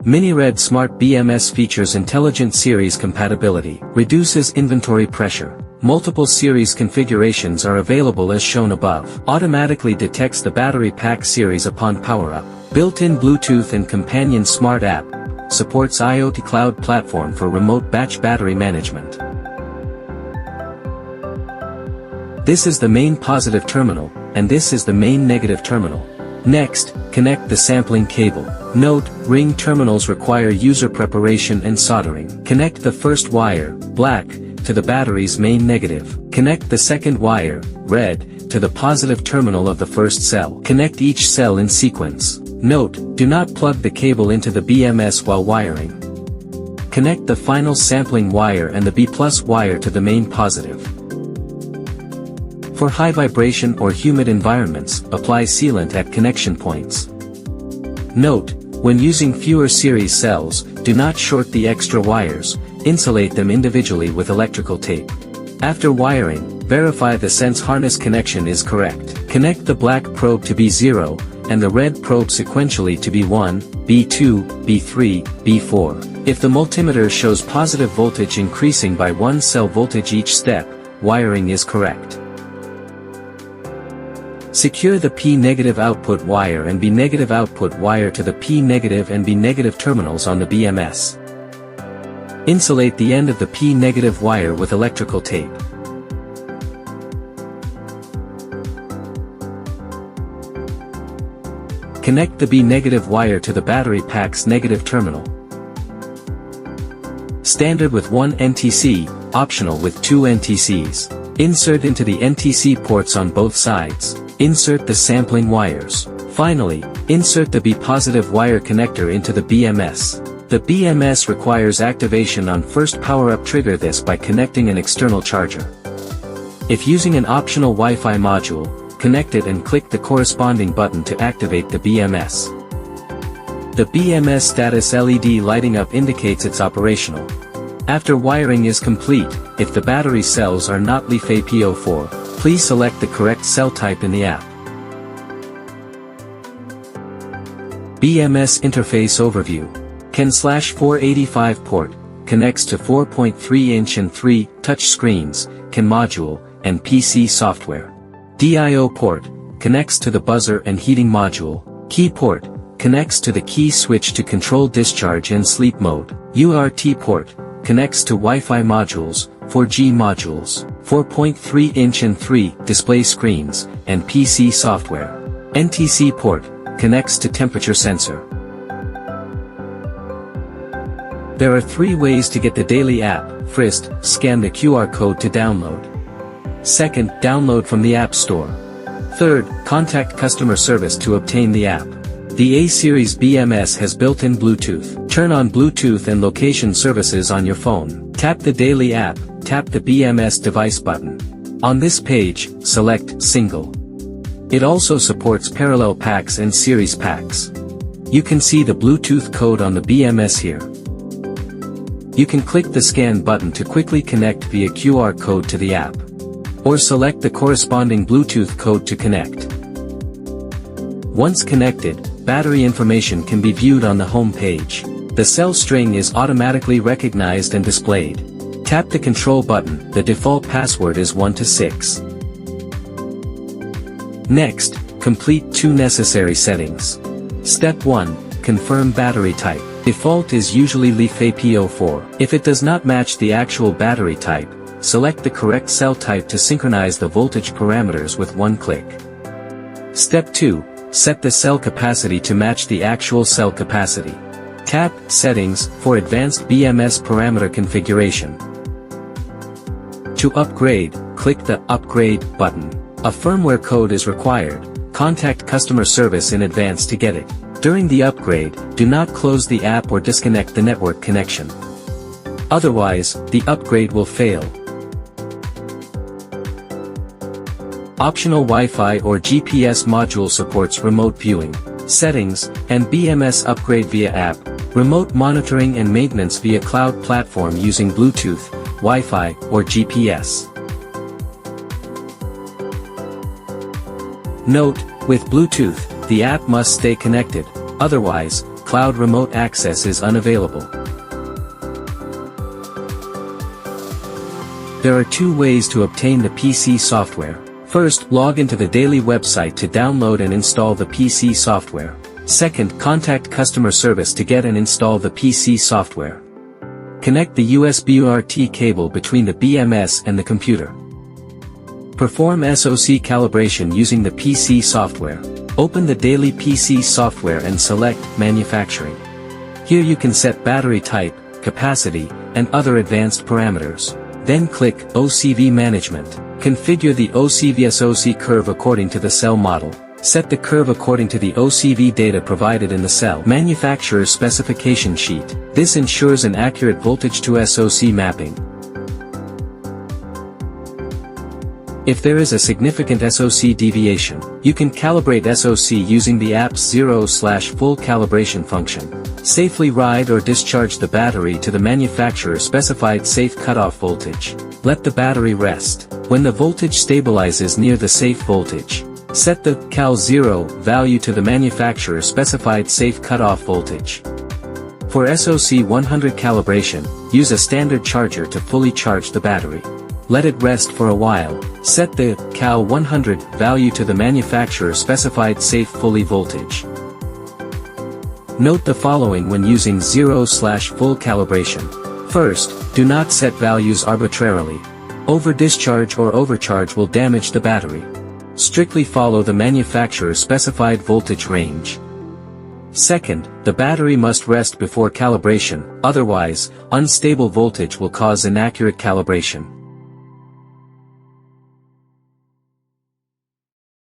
DALY Smart BMS features intelligent series compatibility, reduces inventory pressure. Multiple series configurations are available as shown above. Automatically detects the battery pack series upon power-up. Built-in Bluetooth and companion smart app. Supports IoT cloud platform for remote batch battery management. This is the main positive terminal, and this is the main negative terminal. Next, connect the sampling cable. Note, ring terminals require user preparation and soldering. Connect the first wire, black, to the battery's main negative. Connect the second wire, red, to the positive terminal of the first cell. Connect each cell in sequence. Note, do not plug the cable into the BMS while wiring. Connect the final sampling wire and the B+ wire to the main positive. For high vibration or humid environments, apply sealant at connection points. Note, when using fewer series cells, do not short the extra wires, insulate them individually with electrical tape. After wiring, verify the sense harness connection is correct. Connect the black probe to B0, and the red probe sequentially to B1, B2, B3, B4. If the multimeter shows positive voltage increasing by 1 cell voltage each step, wiring is correct. Secure the P- output wire and B- output wire to the P- and B- terminals on the BMS. Insulate the end of the P- wire with electrical tape. Connect the B- wire to the battery pack's negative terminal. Standard with 1 NTC, optional with 2 NTCs. Insert into the NTC ports on both sides. Insert the sampling wires. Finally, insert the B+ wire connector into the BMS. The BMS requires activation on first power-up. Trigger this by connecting an external charger. If using an optional Wi-Fi module, connect it and click the corresponding button to activate the BMS. The BMS status LED lighting up indicates it's operational. After wiring is complete, if the battery cells are not LiFePO4, please select the correct cell type in the app. BMS Interface Overview. CAN/485 port, connects to 4.3-inch and 3 touch screens, CAN module, and PC software. DIO port, connects to the buzzer and heating module. Key port, connects to the key switch to control discharge and sleep mode. UART port, connects to Wi-Fi modules, 4G modules, 4.3-inch and 3 display screens, and PC software. NTC port, connects to temperature sensor. There are 3 ways to get the DALY app. First, scan the QR code to download. Second, download from the App Store. Third, contact customer service to obtain the app. The A-Series BMS has built-in Bluetooth. Turn on Bluetooth and location services on your phone. Tap the DALY app, tap the BMS device button. On this page, select Single. It also supports parallel packs and series packs. You can see the Bluetooth code on the BMS here. You can click the Scan button to quickly connect via QR code to the app. Or select the corresponding Bluetooth code to connect. Once connected, battery information can be viewed on the home page. The cell string is automatically recognized and displayed. Tap the control button. The default password is 1 to 6. Next, complete 2 necessary settings. Step 1, confirm battery type. Default is usually LiFePO4. If it does not match the actual battery type, select the correct cell type to synchronize the voltage parameters with 1 click. Step 2, set the cell capacity to match the actual cell capacity. Tap Settings for advanced BMS parameter configuration. To upgrade, click the Upgrade button. A firmware code is required. Contact customer service in advance to get it. During the upgrade, do not close the app or disconnect the network connection. Otherwise, the upgrade will fail. Optional Wi-Fi or GPS module supports remote viewing, settings, and BMS upgrade via app, remote monitoring and maintenance via cloud platform using Bluetooth, Wi-Fi, or GPS. Note, with Bluetooth, the app must stay connected, otherwise, cloud remote access is unavailable. There are two ways to obtain the PC software. First, log into the DALY website to download and install the PC software. Second, contact customer service to get and install the PC software. Connect the USB UART cable between the BMS and the computer. Perform SoC calibration using the PC software. Open the DALY PC software and select Manufacturing. Here you can set battery type, capacity, and other advanced parameters. Then click OCV Management. Configure the OCV SoC curve according to the cell model. Set the curve according to the OCV data provided in the cell manufacturer's specification sheet. This ensures an accurate voltage to SoC mapping. If there is a significant SoC deviation, you can calibrate SoC using the app's 0/full calibration function. Safely ride or discharge the battery to the manufacturer's specified safe cutoff voltage. Let the battery rest. When the voltage stabilizes near the safe voltage, set the Cal0 value to the manufacturer's specified safe cutoff voltage. For SoC 100 calibration, use a standard charger to fully charge the battery. Let it rest for a while. Set the Cal 100 value to the manufacturer's specified safe fully voltage. Note the following when using 0/full calibration. First, do not set values arbitrarily. Over-discharge or overcharge will damage the battery. Strictly follow the manufacturer's specified voltage range. Second, the battery must rest before calibration, otherwise, unstable voltage will cause inaccurate calibration.